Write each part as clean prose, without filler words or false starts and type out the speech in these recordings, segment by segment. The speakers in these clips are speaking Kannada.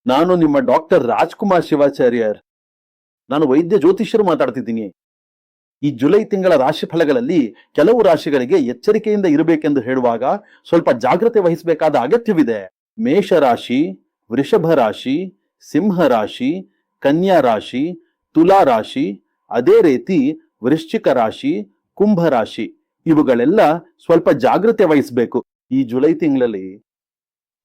ನಾನು ನಿಮ್ಮ ಡಾಕ್ಟರ್ ರಾಜ್ಕುಮಾರ್ ಶಿವಾಚಾರ್ಯರ್. ನಾನು ವೈದ್ಯ ಜ್ಯೋತಿಷ್ಯರು ಮಾತಾಡ್ತಿದ್ದೀನಿ. ಈ ಜುಲೈ ತಿಂಗಳ ರಾಶಿ ಫಲಗಳಲ್ಲಿ ಕೆಲವು ರಾಶಿಗಳಿಗೆ ಎಚ್ಚರಿಕೆಯಿಂದ ಇರಬೇಕೆಂದು ಹೇಳುವಾಗ ಸ್ವಲ್ಪ ಜಾಗ್ರತೆ ವಹಿಸಬೇಕಾದ ಅಗತ್ಯವಿದೆ. ಮೇಷರಾಶಿ, ವೃಷಭ ರಾಶಿ, ಸಿಂಹ ರಾಶಿ, ಕನ್ಯಾ ರಾಶಿ, ತುಲಾ ರಾಶಿ, ಅದೇ ರೀತಿ ವೃಶ್ಚಿಕ ರಾಶಿ, ಕುಂಭ ರಾಶಿ ಇವುಗಳೆಲ್ಲ ಸ್ವಲ್ಪ ಜಾಗ್ರತೆ ವಹಿಸಬೇಕು. ಈ ಜುಲೈ ತಿಂಗಳಲ್ಲಿ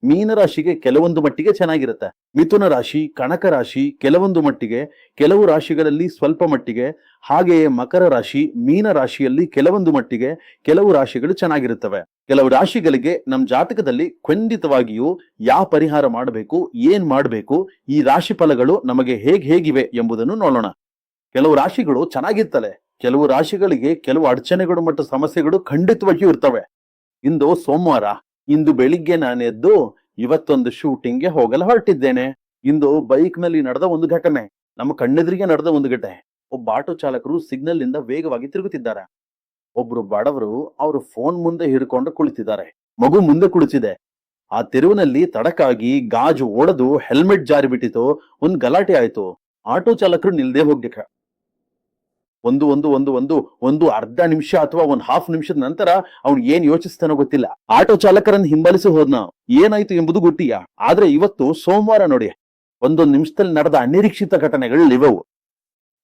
ಮೀನರಾಶಿಗೆ ಕೆಲವೊಂದು ಮಟ್ಟಿಗೆ ಚೆನ್ನಾಗಿರುತ್ತೆ. ಮಿಥುನ ರಾಶಿ, ಕಣಕ ರಾಶಿ ಕೆಲವೊಂದು ಮಟ್ಟಿಗೆ, ಕೆಲವು ರಾಶಿಗಳಲ್ಲಿ ಸ್ವಲ್ಪ ಮಟ್ಟಿಗೆ, ಹಾಗೆಯೇ ಮಕರ ರಾಶಿ, ಮೀನ ರಾಶಿಯಲ್ಲಿ ಕೆಲವೊಂದು ಮಟ್ಟಿಗೆ ಕೆಲವು ರಾಶಿಗಳು ಚೆನ್ನಾಗಿರುತ್ತವೆ. ಕೆಲವು ರಾಶಿಗಳಿಗೆ ನಮ್ಮ ಜಾತಕದಲ್ಲಿ ಖಂಡಿತವಾಗಿಯೂ ಯಾವ ಪರಿಹಾರ ಮಾಡಬೇಕು, ಏನ್ ಮಾಡಬೇಕು, ಈ ರಾಶಿ ಫಲಗಳು ನಮಗೆ ಹೇಗಿವೆ ಎಂಬುದನ್ನು ನೋಡೋಣ. ಕೆಲವು ರಾಶಿಗಳು ಚೆನ್ನಾಗಿರ್ತವೆ, ಕೆಲವು ರಾಶಿಗಳಿಗೆ ಕೆಲವು ಅಡಚಣೆಗಳು ಮತ್ತು ಸಮಸ್ಯೆಗಳು ಖಂಡಿತವಾಗಿಯೂ ಇರ್ತವೆ. ಇಂದು ಸೋಮವಾರ. ಇಂದು ಬೆಳಿಗ್ಗೆ ನಾನು ಎದ್ದು ಇವತ್ತೊಂದು ಶೂಟಿಂಗ್ಗೆ ಹೋಗಲು ಹೊರಟಿದ್ದೇನೆ. ಇಂದು ಬೈಕ್ ನಲ್ಲಿ ನಡೆದ ಒಂದು ಘಟನೆ, ನಮ್ಮ ಕಣ್ಣೆದುರಿಗೆ ನಡೆದ ಒಂದು ಘಟನೆ. ಒಬ್ಬ ಆಟೋ ಚಾಲಕರು ಸಿಗ್ನಲ್ ನಿಂದ ವೇಗವಾಗಿ ತಿರುಗುತ್ತಿದ್ದಾರೆ. ಒಬ್ರು ಬಡವರು ಅವರು ಫೋನ್ ಮುಂದೆ ಹಿಡ್ಕೊಂಡು ಕುಳಿತಿದ್ದಾರೆ. ಮಗು ಮುಂದೆ ಕುಳಿತಿದೆ. ಆ ತೆರುವಿನಲ್ಲಿ ತಡಕಾಗಿ ಗಾಜು ಒಡೆದು ಹೆಲ್ಮೆಟ್ ಜಾರಿ ಬಿಟ್ಟಿತು. ಒಂದು ಗಲಾಟೆ ಆಯ್ತು. ಆಟೋ ಚಾಲಕರು ನಿಲ್ದೇ ಹೋಗ್ಲಿಕ್ಕೆ ಒಂದು ಅರ್ಧ ನಿಮಿಷ ಅಥವಾ ಒಂದು ಹಾಫ್ ನಿಮಿಷದ ನಂತರ ಅವ್ನು ಏನ್ ಯೋಚಿಸ್ತಾನೋ ಗೊತ್ತಿಲ್ಲ. ಆಟೋ ಚಾಲಕರನ್ನು ಹಿಂಬಾಲಿಸಿ ಹೋದ್ನ. ಏನಾಯ್ತು ಎಂಬುದು ಗೊತ್ತಿಲ್ಲ. ಆದ್ರೆ ಇವತ್ತು ಸೋಮವಾರ ನೋಡಿ, ಒಂದೊಂದು ನಿಮಿಷದಲ್ಲಿ ನಡೆದ ಅನಿರೀಕ್ಷಿತ ಘಟನೆಗಳು ಇವೆವು.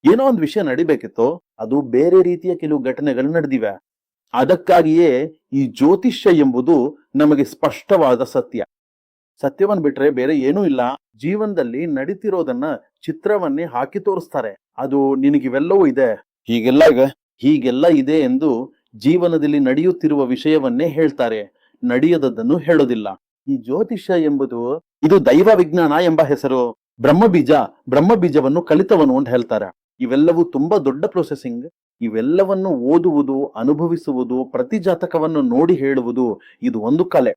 ಏನೋ ಒಂದು ವಿಷಯ ನಡಿಬೇಕಿತ್ತು, ಅದು ಬೇರೆ ರೀತಿಯ ಕೆಲವು ಘಟನೆಗಳು ನಡೆದಿವೆ. ಅದಕ್ಕಾಗಿಯೇ ಈ ಜ್ಯೋತಿಷ್ಯ ಎಂಬುದು ನಮಗೆ ಸ್ಪಷ್ಟವಾದ ಸತ್ಯವನ್ನ ಬಿಟ್ರೆ ಬೇರೆ ಏನೂ ಇಲ್ಲ. ಜೀವನದಲ್ಲಿ ನಡೀತಿರೋದನ್ನ ಚಿತ್ರವನ್ನೇ ಹಾಕಿ ತೋರಿಸ್ತಾರೆ. ಅದು ನಿನಗಿವೆಲ್ಲವೂ ಇದೆ, ಹೀಗೆಲ್ಲ ಇದೆ ಎಂದು ಜೀವನದಲ್ಲಿ ನಡೆಯುತ್ತಿರುವ ವಿಷಯವನ್ನೇ ಹೇಳ್ತಾರೆ, ನಡೆಯದದ್ದನ್ನು ಹೇಳೋದಿಲ್ಲ. ಈ ಜ್ಯೋತಿಷ್ಯ ಎಂಬುದು ಇದು ದೈವ ವಿಜ್ಞಾನ ಎಂಬ ಹೆಸರು. ಬ್ರಹ್ಮಬೀಜವನ್ನು ಕಲಿತವನು ಅಂತ ಹೇಳ್ತಾರೆ. ಇವೆಲ್ಲವೂ ತುಂಬಾ ದೊಡ್ಡ ಪ್ರೊಸೆಸಿಂಗ್. ಇವೆಲ್ಲವನ್ನು ಓದುವುದು, ಅನುಭವಿಸುವುದು, ಪ್ರತಿ ಜಾತಕವನ್ನು ನೋಡಿ ಹೇಳುವುದು, ಇದು ಒಂದು ಕಲೆ.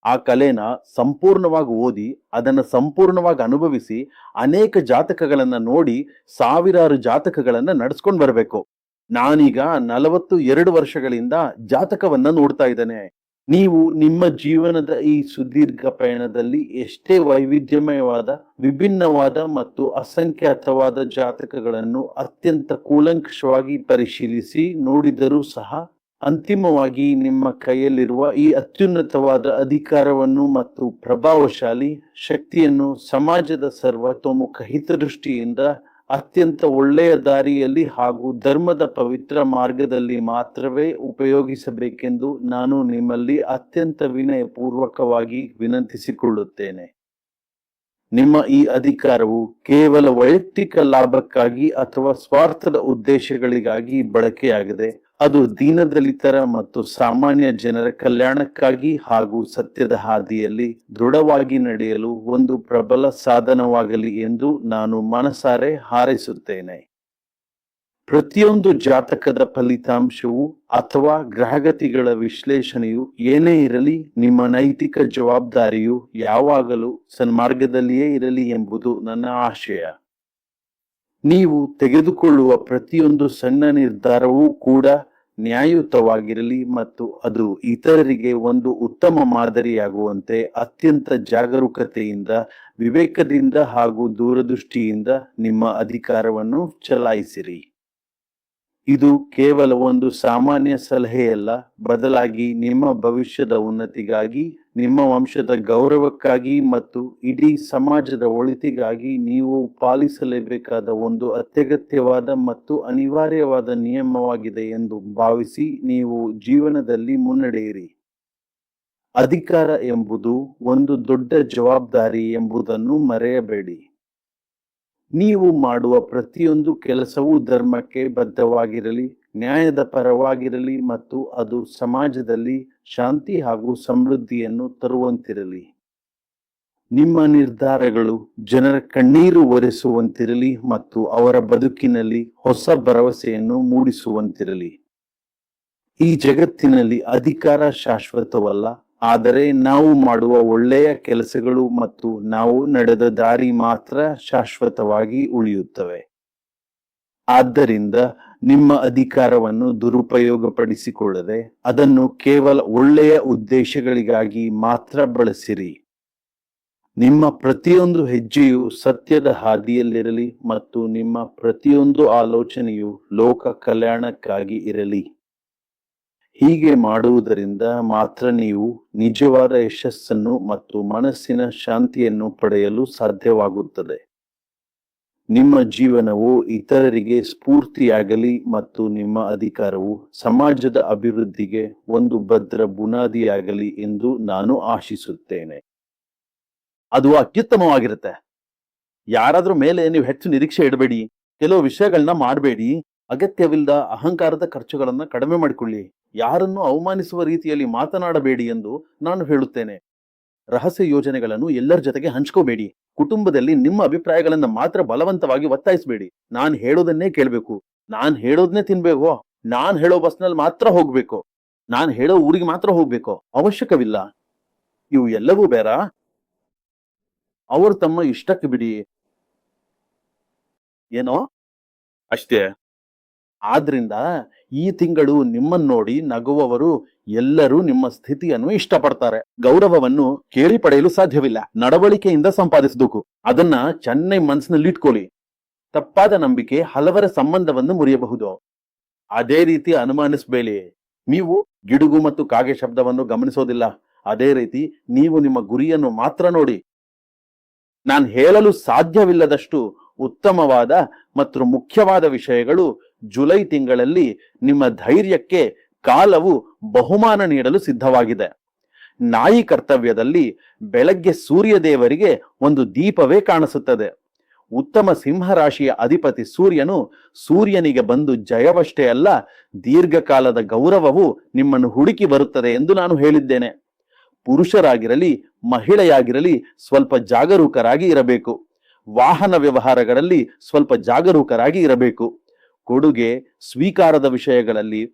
ಆ ಕಲೆನ ಸಂಪೂರ್ಣವಾಗಿ ಓದಿ, ಅದನ್ನು ಸಂಪೂರ್ಣವಾಗಿ ಅನುಭವಿಸಿ, ಅನೇಕ ಜಾತಕಗಳನ್ನ ನೋಡಿ, ಸಾವಿರಾರು ಜಾತಕಗಳನ್ನ ನಡೆಸ್ಕೊಂಡು ಬರಬೇಕು. ನಾನೀಗ 42 ವರ್ಷಗಳಿಂದ ಜಾತಕವನ್ನ ನೋಡ್ತಾ ಇದ್ದೇನೆ. ನೀವು ನಿಮ್ಮ ಜೀವನದ ಈ ಸುದೀರ್ಘ ಪಯಣದಲ್ಲಿ ಎಷ್ಟೇ ವೈವಿಧ್ಯಮಯವಾದ, ವಿಭಿನ್ನವಾದ ಮತ್ತು ಅಸಂಖ್ಯಾತವಾದ ಜಾತಕಗಳನ್ನು ಅತ್ಯಂತ ಕೂಲಂಕಷವಾಗಿ ಪರಿಶೀಲಿಸಿ ನೋಡಿದರೂ ಸಹ ಅಂತಿಮವಾಗಿ ನಿಮ್ಮ ಕೈಯಲ್ಲಿರುವ ಈ ಅತ್ಯುನ್ನತವಾದ ಅಧಿಕಾರವನ್ನು ಮತ್ತು ಪ್ರಭಾವಶಾಲಿ ಶಕ್ತಿಯನ್ನು ಸಮಾಜದ ಸರ್ವತೋಮುಖ ಹಿತದೃಷ್ಟಿಯಿಂದ ಅತ್ಯಂತ ಒಳ್ಳೆಯ ದಾರಿಯಲ್ಲಿ ಹಾಗೂ ಧರ್ಮದ ಪವಿತ್ರ ಮಾರ್ಗದಲ್ಲಿ ಮಾತ್ರವೇ ಉಪಯೋಗಿಸಬೇಕೆಂದು ನಾನು ನಿಮ್ಮಲ್ಲಿ ಅತ್ಯಂತ ವಿನಯಪೂರ್ವಕವಾಗಿ ವಿನಂತಿಸಿಕೊಳ್ಳುತ್ತೇನೆ. ನಿಮ್ಮ ಈ ಅಧಿಕಾರವು ಕೇವಲ ವೈಯಕ್ತಿಕ ಲಾಭಕ್ಕಾಗಿ ಅಥವಾ ಸ್ವಾರ್ಥದ ಉದ್ದೇಶಗಳಿಗಾಗಿ ಬಳಕೆಯಾಗದೆ, ಅದು ದೀನದಲಿತರ ಮತ್ತು ಸಾಮಾನ್ಯ ಜನರ ಕಲ್ಯಾಣಕ್ಕಾಗಿ ಹಾಗೂ ಸತ್ಯದ ಹಾದಿಯಲ್ಲಿ ದೃಢವಾಗಿ ನಡೆಯಲು ಒಂದು ಪ್ರಬಲ ಸಾಧನವಾಗಲಿ ಎಂದು ನಾನು ಮನಸಾರೆ ಹಾರೈಸುತ್ತೇನೆ. ಪ್ರತಿಯೊಂದು ಜಾತಕದ ಫಲಿತಾಂಶವು ಅಥವಾ ಗ್ರಹಗತಿಗಳ ವಿಶ್ಲೇಷಣೆಯು ಏನೇ ಇರಲಿ, ನಿಮ್ಮ ನೈತಿಕ ಜವಾಬ್ದಾರಿಯು ಯಾವಾಗಲೂ ಸನ್ಮಾರ್ಗದಲ್ಲಿಯೇ ಇರಲಿ ಎಂಬುದು ನನ್ನ ಆಶಯ. ನೀವು ತೆಗೆದುಕೊಳ್ಳುವ ಪ್ರತಿಯೊಂದು ಸಣ್ಣ ನಿರ್ಧಾರವೂ ಕೂಡ ನ್ಯಾಯಯುತವಾಗಿರಲಿ ಮತ್ತು ಅದು ಇತರರಿಗೆ ಒಂದು ಉತ್ತಮ ಮಾದರಿಯಾಗುವಂತೆ ಅತ್ಯಂತ ಜಾಗರೂಕತೆಯಿಂದ, ವಿವೇಕದಿಂದ ಹಾಗೂ ದೂರದೃಷ್ಟಿಯಿಂದ ನಿಮ್ಮ ಅಧಿಕಾರವನ್ನು ಚಲಾಯಿಸಿರಿ. ಇದು ಕೇವಲ ಒಂದು ಸಾಮಾನ್ಯ ಸಲಹೆಯಲ್ಲ, ಬದಲಾಗಿ ನಿಮ್ಮ ಭವಿಷ್ಯದ ಉನ್ನತಿಗಾಗಿ, ನಿಮ್ಮ ವಂಶದ ಗೌರವಕ್ಕಾಗಿ ಮತ್ತು ಇಡೀ ಸಮಾಜದ ಒಳಿತಿಗಾಗಿ ನೀವು ಪಾಲಿಸಲೇಬೇಕಾದ ಒಂದು ಅತ್ಯಗತ್ಯವಾದ ಮತ್ತು ಅನಿವಾರ್ಯವಾದ ನಿಯಮವಾಗಿದೆ ಎಂದು ಭಾವಿಸಿ ನೀವು ಜೀವನದಲ್ಲಿ ಮುನ್ನಡೆಯಿರಿ. ಅಧಿಕಾರ ಎಂಬುದು ಒಂದು ದೊಡ್ಡ ಜವಾಬ್ದಾರಿ ಎಂಬುದನ್ನು ಮರೆಯಬೇಡಿ. ನೀವು ಮಾಡುವ ಪ್ರತಿಯೊಂದು ಕೆಲಸವೂ ಧರ್ಮಕ್ಕೆ ಬದ್ಧವಾಗಿರಲಿ, ನ್ಯಾಯದ ಪರವಾಗಿರಲಿ ಮತ್ತು ಅದು ಸಮಾಜದಲ್ಲಿ ಶಾಂತಿ ಹಾಗೂ ಸಮೃದ್ಧಿಯನ್ನು ತರುವಂತಿರಲಿ. ನಿಮ್ಮ ನಿರ್ಧಾರಗಳು ಜನರ ಕಣ್ಣೀರು ಒರೆಸುವಂತಿರಲಿ ಮತ್ತು ಅವರ ಬದುಕಿನಲ್ಲಿ ಹೊಸ ಭರವಸೆಯನ್ನು ಮೂಡಿಸುವಂತಿರಲಿ. ಈ ಜಗತ್ತಿನಲ್ಲಿ ಅಧಿಕಾರ ಶಾಶ್ವತವಲ್ಲ, ಆದರೆ ನಾವು ಮಾಡುವ ಒಳ್ಳೆಯ ಕೆಲಸಗಳು ಮತ್ತು ನಾವು ನಡೆದ ದಾರಿ ಮಾತ್ರ ಶಾಶ್ವತವಾಗಿ ಉಳಿಯುತ್ತವೆ. ಆದ್ದರಿಂದ ನಿಮ್ಮ ಅಧಿಕಾರವನ್ನು ದುರುಪಯೋಗಪಡಿಸಿಕೊಳ್ಳದೆ ಅದನ್ನು ಕೇವಲ ಒಳ್ಳೆಯ ಉದ್ದೇಶಗಳಿಗಾಗಿ ಮಾತ್ರ ಬಳಸಿರಿ. ನಿಮ್ಮ ಪ್ರತಿಯೊಂದು ಹೆಜ್ಜೆಯು ಸತ್ಯದ ಹಾದಿಯಲ್ಲಿರಲಿ ಮತ್ತು ನಿಮ್ಮ ಪ್ರತಿಯೊಂದು ಆಲೋಚನೆಯು ಲೋಕ ಕಲ್ಯಾಣಕ್ಕಾಗಿ ಇರಲಿ. ಹೀಗೆ ಮಾಡುವುದರಿಂದ ಮಾತ್ರ ನೀವು ನಿಜವಾದ ಯಶಸ್ಸನ್ನು ಮತ್ತು ಮನಸ್ಸಿನ ಶಾಂತಿಯನ್ನು ಪಡೆಯಲು ಸಾಧ್ಯವಾಗುತ್ತದೆ. ನಿಮ್ಮ ಜೀವನವು ಇತರರಿಗೆ ಸ್ಫೂರ್ತಿಯಾಗಲಿ ಮತ್ತು ನಿಮ್ಮ ಅಧಿಕಾರವು ಸಮಾಜದ ಅಭಿವೃದ್ಧಿಗೆ ಒಂದು ಭದ್ರ ಬುನಾದಿಯಾಗಲಿ ಎಂದು ನಾನು ಆಶಿಸುತ್ತೇನೆ. ಅದು ಅತ್ಯುತ್ತಮವಾಗಿರುತ್ತೆ. ಯಾರಾದ್ರೂ ಮೇಲೆ ನೀವು ಹೆಚ್ಚು ನಿರೀಕ್ಷೆ ಇಡಬೇಡಿ. ಕೆಲವು ವಿಷಯಗಳನ್ನ ಮಾಡಬೇಡಿ. ಅಗತ್ಯವಿಲ್ಲದ ಅಹಂಕಾರದ ಖರ್ಚುಗಳನ್ನ ಕಡಿಮೆ ಮಾಡಿಕೊಳ್ಳಿ. ಯಾರನ್ನು ಅವಮಾನಿಸುವ ರೀತಿಯಲ್ಲಿ ಮಾತನಾಡಬೇಡಿ ಎಂದು ನಾನು ಹೇಳುತ್ತೇನೆ. ರಹಸ್ಯ ಯೋಜನೆಗಳನ್ನು ಎಲ್ಲರ ಜೊತೆಗೆ ಹಂಚ್ಕೋಬೇಡಿ. ಕುಟುಂಬದಲ್ಲಿ ನಿಮ್ಮ ಅಭಿಪ್ರಾಯಗಳನ್ನ ಮಾತ್ರ ಬಲವಂತವಾಗಿ ಒತ್ತಾಯಿಸಬೇಡಿ. ನಾನ್ ಹೇಳೋದನ್ನೇ ಕೇಳ್ಬೇಕು, ನಾನ್ ಹೇಳೋದನ್ನೇ ತಿನ್ಬೇಕು, ನಾನ್ ಹೇಳೋ ಬಸ್ನಲ್ಲಿ ಮಾತ್ರ ಹೋಗ್ಬೇಕು, ನಾನ್ ಹೇಳೋ ಊರಿಗೆ ಮಾತ್ರ ಹೋಗ್ಬೇಕು. ಅವಶ್ಯಕವಿಲ್ಲ. ಇವು ಎಲ್ಲವೂ ಬೇಡ. ಅವರು ತಮ್ಮ ಇಷ್ಟಕ್ಕೆ ಬಿಡಿ. ಏನೋ ಅಷ್ಟೇ. ಆದ್ರಿಂದ ಈ ತಿಂಗಳು ನಿಮ್ಮನ್ನು ನೋಡಿ ನಗುವವರು ಎಲ್ಲರೂ ನಿಮ್ಮ ಸ್ಥಿತಿಯನ್ನು ಇಷ್ಟಪಡ್ತಾರೆ. ಗೌರವವನ್ನು ಕೇಳಿ ಪಡೆಯಲು ಸಾಧ್ಯವಿಲ್ಲ, ನಡವಳಿಕೆಯಿಂದ ಸಂಪಾದಿಸಬೇಕು. ಅದನ್ನ ಚೆನ್ನಾಗಿ ಮನಸ್ಸಿನಲ್ಲಿ ಇಟ್ಕೊಳ್ಳಿ. ತಪ್ಪಾದ ನಂಬಿಕೆ ಹಲವರ ಸಂಬಂಧವನ್ನು ಮುರಿಯಬಹುದು. ಅದೇ ರೀತಿ ಅನುಮಾನಿಸಬೇಡಿ. ನೀವು ಗಿಡುಗು ಮತ್ತು ಕಾಗೆ ಶಬ್ದವನ್ನು ಗಮನಿಸೋದಿಲ್ಲ. ಅದೇ ರೀತಿ ನೀವು ನಿಮ್ಮ ಗುರಿಯನ್ನು ಮಾತ್ರ ನೋಡಿ. ನಾನು ಹೇಳಲು ಸಾಧ್ಯವಿಲ್ಲದಷ್ಟು ಉತ್ತಮವಾದ ಮತ್ತು ಮುಖ್ಯವಾದ ವಿಷಯಗಳು ಜುಲೈ ತಿಂಗಳಲ್ಲಿ ನಿಮ್ಮ ಧೈರ್ಯಕ್ಕೆ ಕಾಲವು ಬಹುಮಾನ ನೀಡಲು ಸಿದ್ಧವಾಗಿದೆ. ನಾಯಿ ಕರ್ತವ್ಯದಲ್ಲಿ ಬೆಳಗ್ಗೆ ಸೂರ್ಯದೇವರಿಗೆ ಒಂದು ದೀಪವೇ ಕಾಣಿಸುತ್ತದೆ. ಉತ್ತಮ ಸಿಂಹರಾಶಿಯ ಅಧಿಪತಿ ಸೂರ್ಯನಿಗೆ ಬಂದು ಜಯವಷ್ಟೇ ಅಲ್ಲ, ದೀರ್ಘಕಾಲದ ಗೌರವವು ನಿಮ್ಮನ್ನು ಹುಡುಕಿ ಬರುತ್ತದೆ ಎಂದು ನಾನು ಹೇಳಿದ್ದೇನೆ. ಪುರುಷರಾಗಿರಲಿ ಮಹಿಳೆಯಾಗಿರಲಿ ಸ್ವಲ್ಪ ಜಾಗರೂಕರಾಗಿ ಇರಬೇಕು. ವಾಹನ ವ್ಯವಹಾರಗಳಲ್ಲಿ ಸ್ವಲ್ಪ ಜಾಗರೂಕರಾಗಿ ಇರಬೇಕು. ಕೊಡುಗೆ ಸ್ವೀಕಾರದ ವಿಷಯಗಳಲ್ಲಿ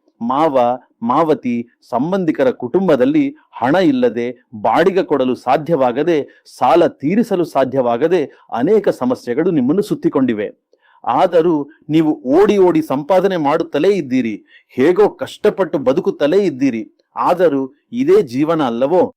ಮಾವತಿ ಸಂಬಂಧಿಕರ ಕುಟುಂಬದಲ್ಲಿ ಹಣ ಇಲ್ಲದೆ, ಬಾಡಿಗೆ ಕೊಡಲು ಸಾಧ್ಯವಾಗದೆ, ಸಾಲ ತೀರಿಸಲು ಸಾಧ್ಯವಾಗದೆ ಅನೇಕ ಸಮಸ್ಯೆಗಳು ನಿಮ್ಮನ್ನು ಸುತ್ತಿಕೊಂಡಿವೆ. ಆದರೂ ನೀವು ಓಡಿ ಸಂಪಾದನೆ ಮಾಡುತ್ತಲೇ ಇದ್ದೀರಿ. ಹೇಗೋ ಕಷ್ಟಪಟ್ಟು ಬದುಕುತ್ತಲೇ ಇದ್ದೀರಿ. ಆದರೂ ಇದೇ ಜೀವನ ಅಲ್ಲವೋ?